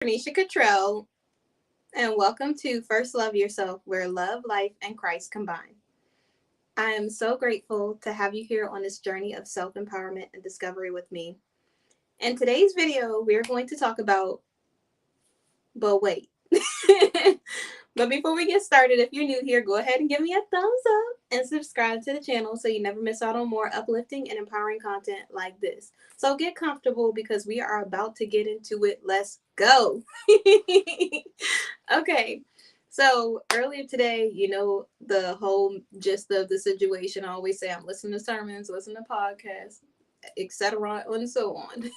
Nisha Cottrell, and welcome to First Love Yourself, where love, life, and Christ combine. I am so grateful to have you here on this journey of self empowerment and discovery with me. In today's video, we're going to talk about, but wait. But before we get started, if you're new here, go ahead and give me a thumbs up and subscribe to the channel so you never miss out on more uplifting and empowering content like this. So get comfortable because we are about to get into it. Let's go. Okay. So earlier today, the whole gist of the situation. I always say I'm listening to sermons, listening to podcasts, etc. and so on.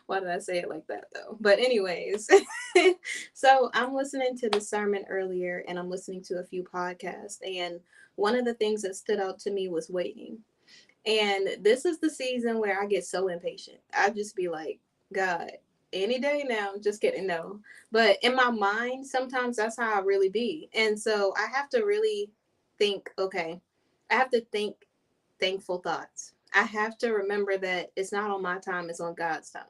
Why did I say it like that though? But anyways, so I'm listening to the sermon earlier and I'm listening to a few podcasts, and one of the things that stood out to me was waiting. And this is the season where I get so impatient. I just be like, God, any day now. Just kidding, no. But in my mind, sometimes that's how I really be. And so I have to really think, okay, I have to think thankful thoughts. I have to remember that it's not on my time, it's on God's time.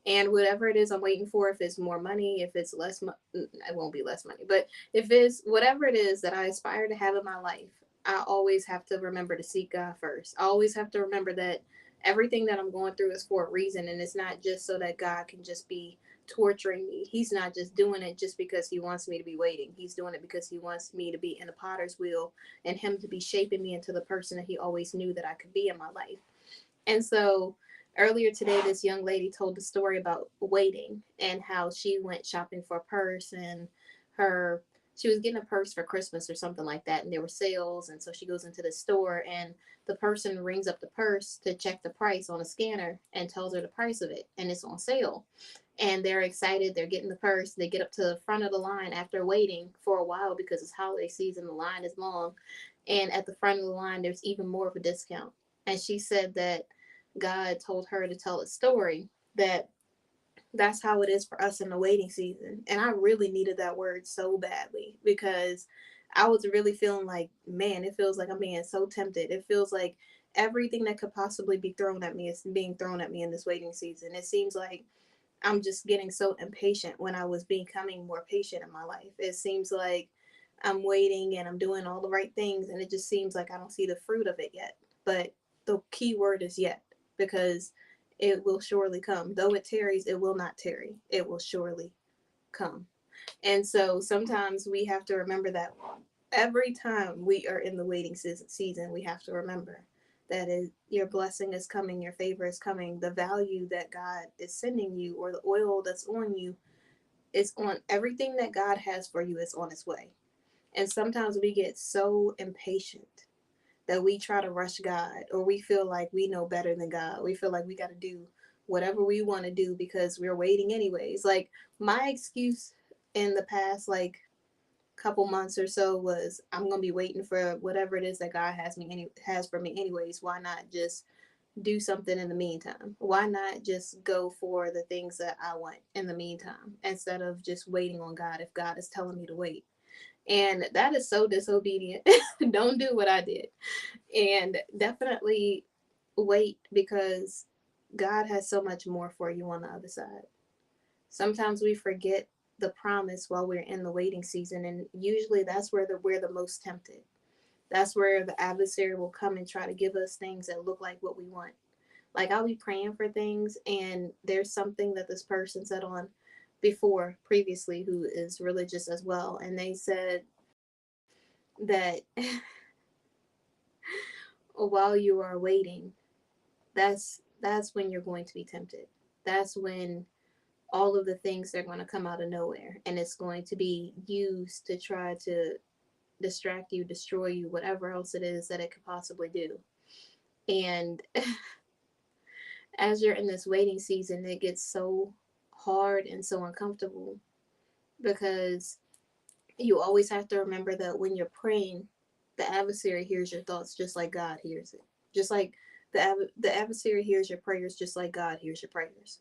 And whatever it is I'm waiting for, if it's more money, if it's less, it won't be less money, but if it's whatever it is that I aspire to have in my life, I always have to remember to seek God first. I always have to remember that everything that I'm going through is for a reason. And it's not just so that God can just be torturing me. He's not just doing it just because he wants me to be waiting. He's doing it because he wants me to be in the potter's wheel and him to be shaping me into the person that he always knew that I could be in my life. And so earlier today, this young lady told the story about waiting and how she went shopping for a purse, and her she was getting a purse for Christmas or something like that, and there were sales. And so she goes into the store, and the person rings up the purse to check the price on a scanner and tells her the price of it, and it's on sale. And they're excited. They're getting the purse. They get up to the front of the line after waiting for a while because it's holiday season. The line is long. And at the front of the line, there's even more of a discount. And she said that God told her to tell a story that that's how it is for us in the waiting season. And I really needed that word so badly because I was really feeling like, man, it feels like I'm being so tempted. It feels like everything that could possibly be thrown at me is being thrown at me in this waiting season. It seems like I'm just getting so impatient when I was becoming more patient in my life. It seems like I'm waiting and I'm doing all the right things, and it just seems like I don't see the fruit of it yet. But the key word is yet, because it will surely come. Though it tarries, it will not tarry. It will surely come. And so sometimes we have to remember that every time we are in the waiting season, we have to remember that your blessing is coming, your favor is coming, the value that God is sending you, or the oil that's on you, is on everything that God has for you is on its way. And sometimes we get so impatient that we try to rush God, or we feel like we know better than God. We feel like we got to do whatever we want to do because we're waiting anyways. Like my excuse in the past, like couple months or so, was I'm gonna be waiting for whatever it is that God has for me anyways. Why not just do something in the meantime? Why not just go for the things that I want in the meantime instead of just waiting on God if God is telling me to wait? And that is so disobedient. Don't do what I did. And definitely wait, because God has so much more for you on the other side. Sometimes we forget the promise while we're in the waiting season, and usually that's where we're the most tempted. That's where the adversary will come and try to give us things that look like what we want. Like I'll be praying for things, and there's something that this person said on before previously who is religious as well, and they said that while you are waiting, that's when you're going to be tempted. That's when all of the things are going to come out of nowhere, and it's going to be used to try to distract you, destroy you, whatever else it is that it could possibly do. And as you're in this waiting season, it gets so hard and so uncomfortable because you always have to remember that when you're praying, the adversary hears your thoughts just like God hears it. Just like the adversary hears your prayers just like God hears your prayers.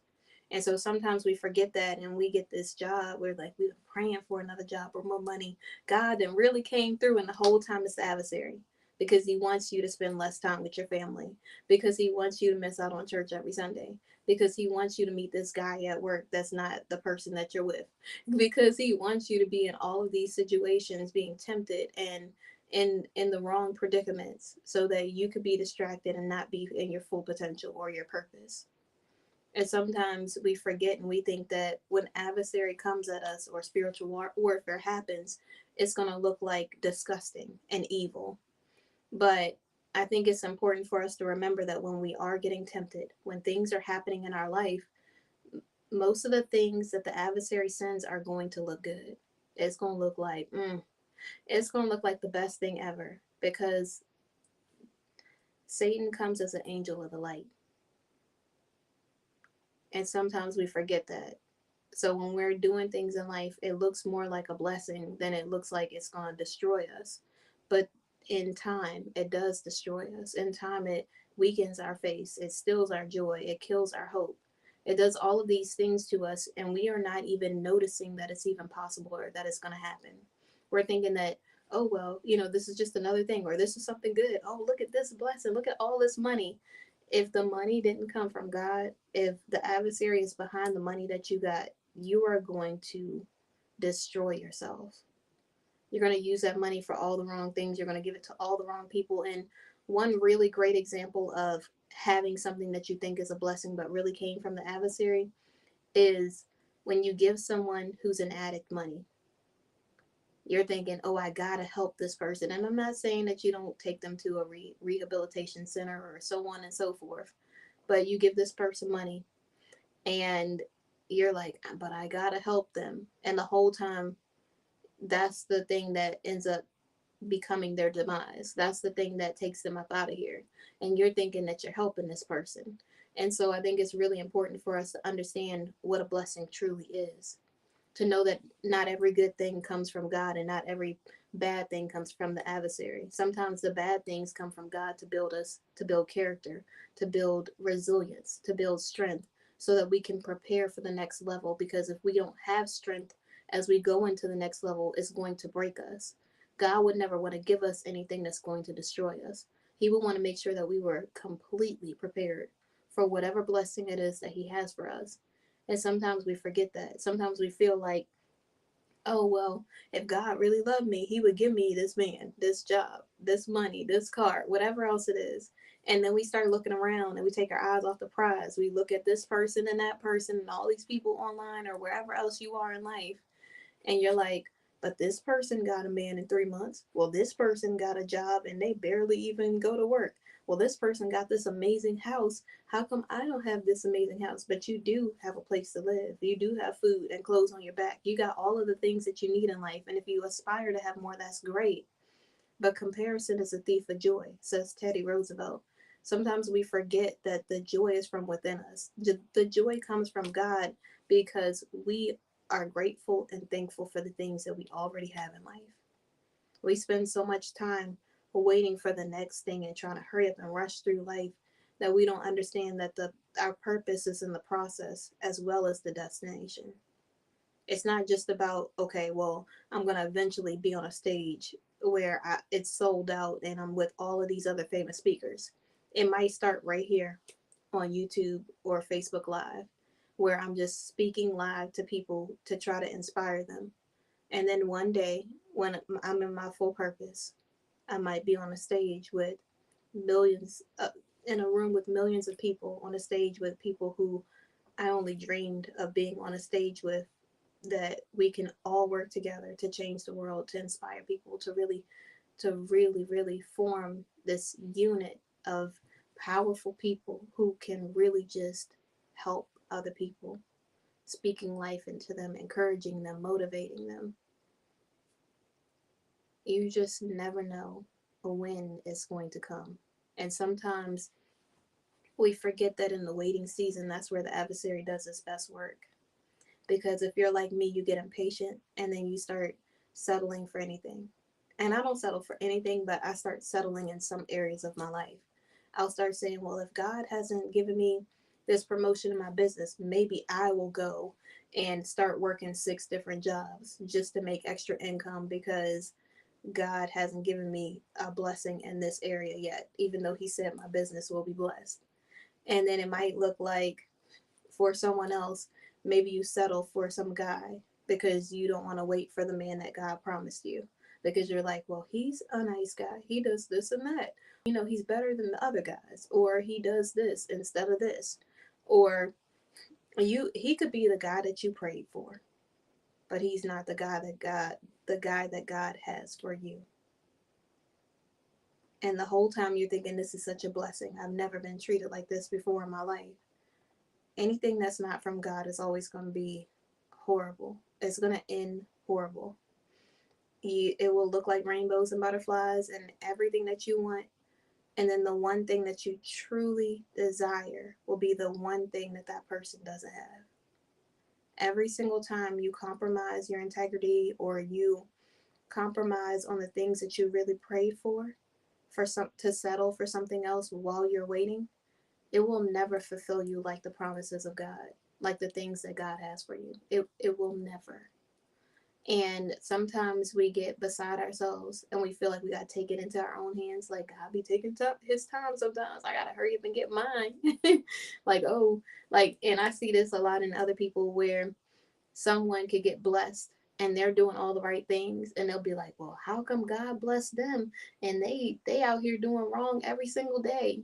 And so sometimes we forget that, and we get this job. We're like, we've been praying for another job or more money. God then really came through, and the whole time it's the adversary, because he wants you to spend less time with your family, because he wants you to miss out on church every Sunday, because he wants you to meet this guy at work that's not the person that you're with, because he wants you to be in all of these situations being tempted and in the wrong predicaments so that you could be distracted and not be in your full potential or your purpose. And sometimes we forget and we think that when adversary comes at us or spiritual warfare happens, it's going to look like disgusting and evil. But I think it's important for us to remember that when we are getting tempted, when things are happening in our life, most of the things that the adversary sends are going to look good. It's going to look like, it's going to look like the best thing ever, because Satan comes as an angel of the light. And sometimes we forget that. So when we're doing things in life, it looks more like a blessing than it looks like it's going to destroy us. But in time, it does destroy us. In time, it weakens our faith, it stills our joy, it kills our hope. It does all of these things to us, and we are not even noticing that it's even possible or that it's going to happen. We're thinking that, oh, well, this is just another thing, or this is something good. Oh, look at this blessing. Look at all this money. If the money didn't come from God, if the adversary is behind the money that you got, you are going to destroy yourself. You're going to use that money for all the wrong things. You're going to give it to all the wrong people. And one really great example of having something that you think is a blessing but really came from the adversary is when you give someone who's an addict money. You're thinking, oh, I got to help this person. And I'm not saying that you don't take them to a rehabilitation center or so on and so forth, but you give this person money and you're like, but I got to help them. And the whole time, that's the thing that ends up becoming their demise. That's the thing that takes them up out of here. And you're thinking that you're helping this person. And so I think it's really important for us to understand what a blessing truly is, to know that not every good thing comes from God and not every bad thing comes from the adversary. Sometimes the bad things come from God to build us, to build character, to build resilience, to build strength, so that we can prepare for the next level. Because if we don't have strength as we go into the next level, it's going to break us. God would never want to give us anything that's going to destroy us. He would want to make sure that we were completely prepared for whatever blessing it is that He has for us. And sometimes we forget that. Sometimes we feel like, oh, well, if God really loved me, He would give me this man, this job, this money, this car, whatever else it is. And then we start looking around and we take our eyes off the prize. We look at this person and that person and all these people online or wherever else you are in life, and you're like, but this person got a man in 3 months. Well, this person got a job and they barely even go to work. Well, this person got this amazing house. How come I don't have this amazing house? But you do have a place to live. You do have food and clothes on your back. You got all of the things that you need in life. And if you aspire to have more, that's great. But comparison is a thief of joy, says Teddy Roosevelt. Sometimes we forget that the joy is from within us. The joy comes from God because we are grateful and thankful for the things that we already have in life. We spend so much time waiting for the next thing and trying to hurry up and rush through life that we don't understand that our purpose is in the process as well as the destination. It's not just about, okay, well, I'm going to eventually be on a stage where it's sold out and I'm with all of these other famous speakers. It might start right here on YouTube or Facebook Live, where I'm just speaking live to people to try to inspire them. And then one day, when I'm in my full purpose, I might be on a stage with millions, in a room with millions of people, on a stage with people who I only dreamed of being on a stage with, that we can all work together to change the world, to inspire people, to really form this unit of powerful people who can really just help other people, speaking life into them, encouraging them, motivating them. You just never know when it's going to come. And sometimes we forget that in the waiting season, that's where the adversary does his best work. Because if you're like me, you get impatient and then you start settling for anything. And I don't settle for anything, but I start settling in some areas of my life. I'll start saying, well, if God hasn't given me this promotion in my business, maybe I will go and start working 6 different jobs just to make extra income, because God hasn't given me a blessing in this area yet, even though He said my business will be blessed. And then it might look like for someone else, maybe you settle for some guy because you don't want to wait for the man that God promised you. Because you're like, well, he's a nice guy. He does this and that. He's better than the other guys. Or he does this instead of this. Or he could be the guy that you prayed for, but he's not the guy that God has for you. And the whole time you're thinking, this is such a blessing. I've never been treated like this before in my life. Anything that's not from God is always going to be horrible. It's going to end horrible. It will look like rainbows and butterflies and everything that you want. And then the one thing that you truly desire will be the one thing that that person doesn't have. Every single time you compromise your integrity or you compromise on the things that you really prayed for to settle for something else while you're waiting, it will never fulfill you like the promises of God, like the things that God has for you. It will never. And sometimes we get beside ourselves and we feel like we got to take it into our own hands. Like, God be taking his time sometimes. I got to hurry up and get mine. And I see this a lot in other people where someone could get blessed and they're doing all the right things and they'll be like, well, how come God blessed them and they out here doing wrong every single day?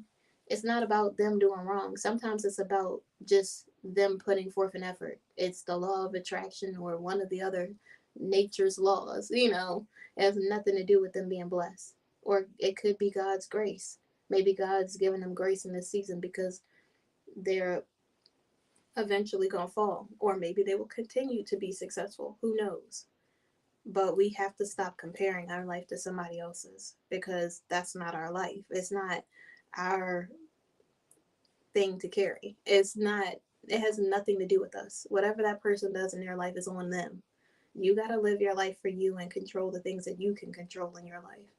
It's not about them doing wrong. Sometimes it's about just them putting forth an effort. It's the law of attraction or one of the other nature's laws. It has nothing to do with them being blessed. Or it could be God's grace. Maybe God's giving them grace in this season because they're eventually gonna fall, or maybe they will continue to be successful. Who knows? But we have to stop comparing our life to somebody else's because that's not our life. It's not our thing to carry. It has nothing to do with us. Whatever that person does in their life is on them. You got to live your life for you and control the things that you can control in your life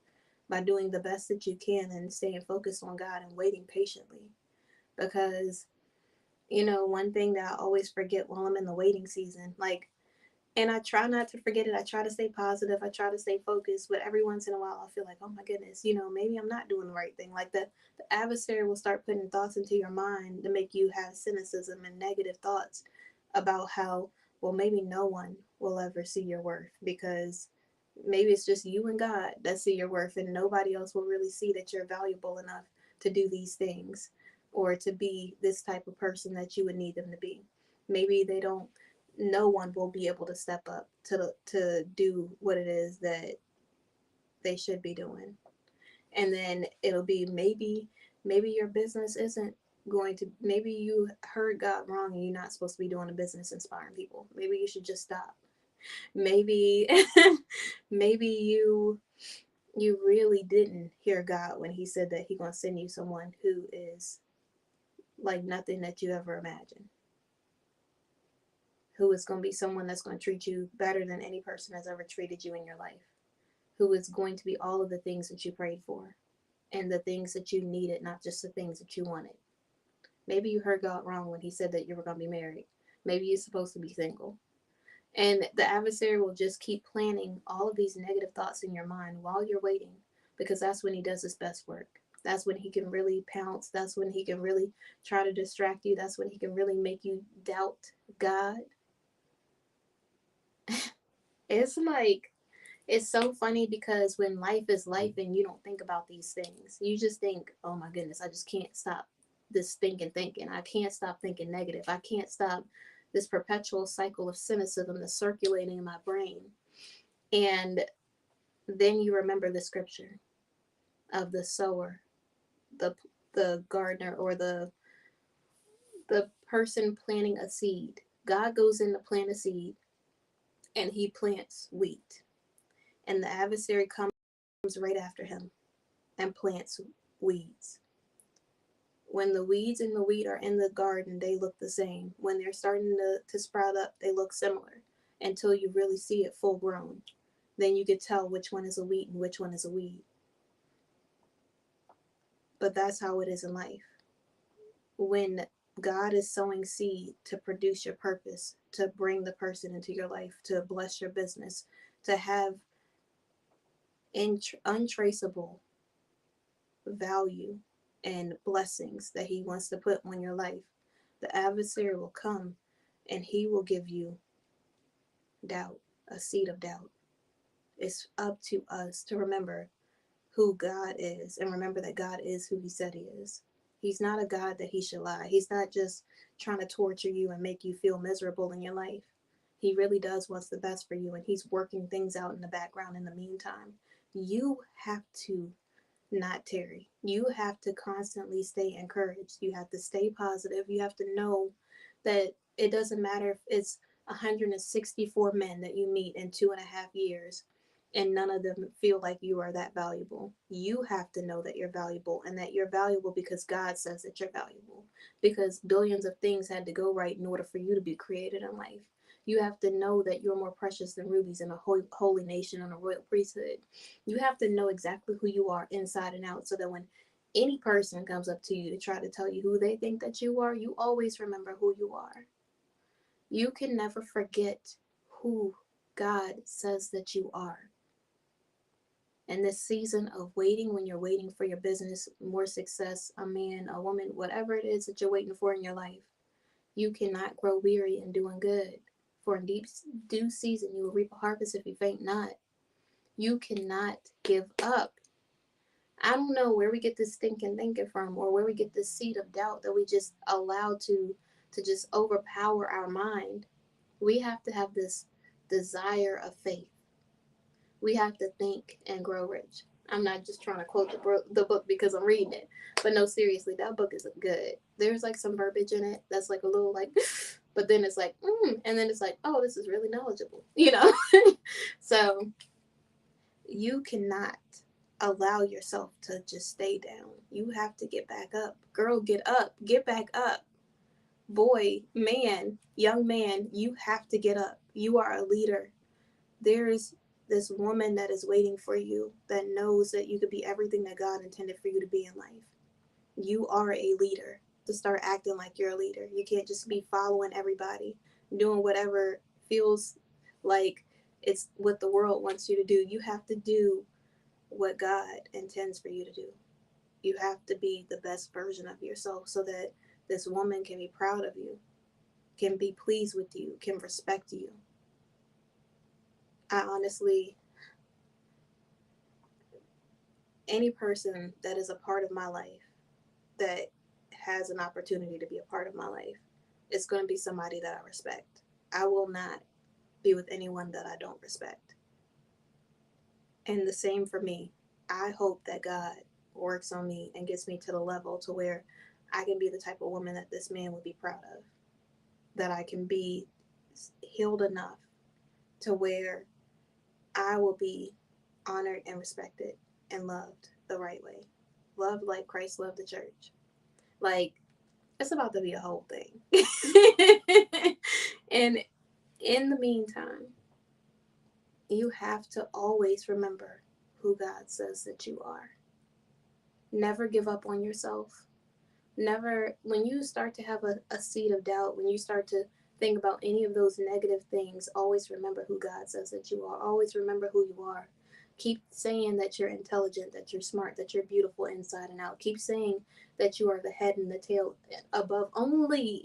by doing the best that you can and staying focused on God and waiting patiently. Because one thing that I always forget while I'm in the waiting season, and I try not to forget it. I try to stay positive. I try to stay focused. But every once in a while, I feel like, oh my goodness, maybe I'm not doing the right thing. Like the adversary will start putting thoughts into your mind to make you have cynicism and negative thoughts about how, well, maybe no one will ever see your worth because maybe it's just you and God that see your worth and nobody else will really see that you're valuable enough to do these things or to be this type of person that you would need them to be. Maybe no one will be able to step up to do what it is that they should be doing. And then it'll be maybe your business isn't going to, maybe you heard God wrong and you're not supposed to be doing a business inspiring people. Maybe you should just stop. Maybe maybe you really didn't hear God when he said that he's going to send you someone who is like nothing that you ever imagined, who is going to be someone that's going to treat you better than any person has ever treated you in your life, who is going to be all of the things that you prayed for and the things that you needed, not just the things that you wanted. Maybe you heard God wrong when he said that you were going to be married. Maybe you're supposed to be single. And the adversary will just keep planting all of these negative thoughts in your mind while you're waiting, because that's when he does his best work. That's when he can really pounce. That's when he can really try to distract you. That's when he can really make you doubt God. It's so funny because when life is life and you don't think about these things, you just think, oh my goodness, I just can't stop this thinking. I can't stop thinking negative. I can't stop this perpetual cycle of cynicism that's circulating in my brain. And then you remember the scripture of the sower, the gardener, or the person planting a seed. God goes in to plant a seed and he plants wheat. And the adversary comes right after him and plants weeds. When the weeds and the wheat are in the garden, they look the same. When they're starting to sprout up, they look similar until you really see it full grown. Then you can tell which one is a wheat and which one is a weed. But that's how it is in life. When God is sowing seed to produce your purpose, to bring the person into your life, to bless your business, to have untraceable value and blessings that he wants to put on your life, The adversary will come and he will give you doubt, a seed of doubt. It's up to us to remember who God is and remember that God is who he said he is. He's not a God that he should lie. He's not just trying to torture you and make you feel miserable in your life. He really does what's the best for you, and he's working things out in the background in the meantime. You have to not tarry. You have to constantly stay encouraged. You have to stay positive. You have to know that it doesn't matter if it's 164 men that you meet in 2.5 years and none of them feel like you are that valuable. You have to know that you're valuable and that you're valuable because God says that you're valuable. Because billions of things had to go right in order for you to be created in life. You have to know that you're more precious than rubies in a holy nation and a royal priesthood. You have to know exactly who you are inside and out so that when any person comes up to you to try to tell you who they think that you are, you always remember who you are. You can never forget who God says that you are. And this season of waiting, when you're waiting for your business, more success, a man, a woman, whatever it is that you're waiting for in your life, you cannot grow weary in doing good. For in due season you will reap a harvest if you faint not. You cannot give up. I don't know where we get this stinking thinking from, or where we get this seed of doubt that we just allow to just overpower our mind. We have to have this desire of faith. We have to think and grow rich. I'm not just trying to quote the book because I'm reading it, but no, seriously, that book is good. There's like some verbiage in it that's like a little like, but then it's like, and then it's like, oh, this is really knowledgeable, you know. So you cannot allow yourself to just stay down. You have to get back up. Girl, get up. Get back up. Boy, man, young man, you have to get up. You are a leader. There's this woman that is waiting for you that knows that you could be everything that God intended for you to be in life. You are a leader. To start acting like you're a leader. You can't just be following everybody, doing whatever feels like it's what the world wants you to do. You have to do what God intends for you to do. You have to be the best version of yourself so that this woman can be proud of you, can be pleased with you, can respect you. I honestly, any person that is a part of my life that has an opportunity to be a part of my life, it's going to be somebody that I respect. I will not be with anyone that I don't respect. And the same for me. I hope that God works on me and gets me to the level to where I can be the type of woman that this man would be proud of. That I can be healed enough to where I will be honored and respected and loved the right way. Loved like Christ loved the church. Like, it's about to be a whole thing. And in the meantime, you have to always remember who God says that you are. Never give up on yourself. Never, when you start to have a seed of doubt, when you start to think about any of those negative things, always remember who God says that you are. Always remember who you are. Keep saying that you're intelligent, that you're smart, that you're beautiful inside and out. Keep saying that you are the head and the tail, above only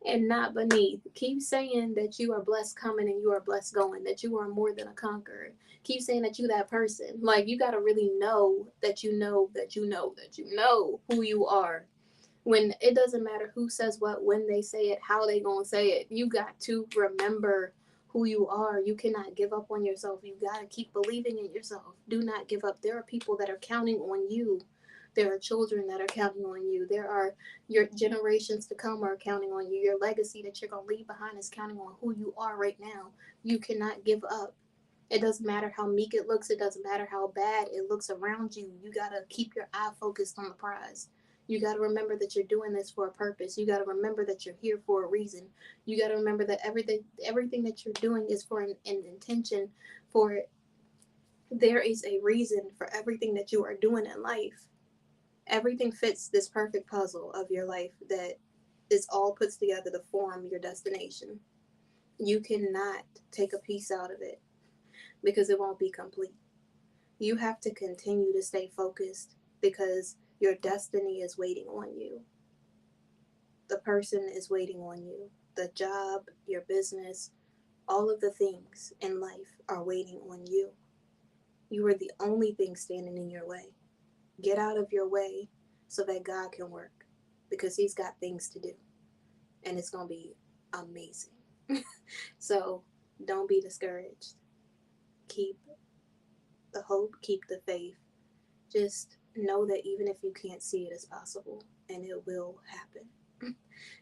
and not beneath. Keep saying that you are blessed coming and you are blessed going, that you are more than a conqueror. Keep saying that you that person. Like, you got to really know that you know that you know that you know who you are. When it doesn't matter who says what, when they say it, how they gonna say it, you got to remember who you are. You cannot give up on yourself. You got to keep believing in yourself. Do not give up. There are people that are counting on you. There are children that are counting on you. There are your generations to come are counting on you. Your legacy that you're going to leave behind is counting on who you are right now. You cannot give up. It doesn't matter how meek it looks. It doesn't matter how bad it looks around you. You got to keep your eye focused on the prize. You got to remember that you're doing this for a purpose. You got to remember that you're here for a reason. You got to remember that everything that you're doing is for an intention. For there is a reason for everything that you are doing in life. Everything fits this perfect puzzle of your life that is all puts together to form your destination. You cannot take a piece out of it because it won't be complete. You have to continue to stay focused because your destiny is waiting on you. The person is waiting on you. The job, your business, all of the things in life are waiting on you. You are the only thing standing in your way. Get out of your way so that God can work, because He's got things to do, and it's going to be amazing. So don't be discouraged. Keep the hope, keep the faith. Just know that even if you can't see it, it's possible and it will happen.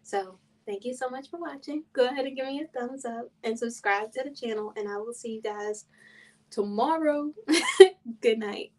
So thank you so much for watching. Go ahead and give me a thumbs up and subscribe to the channel, and I will see you guys tomorrow. Good night.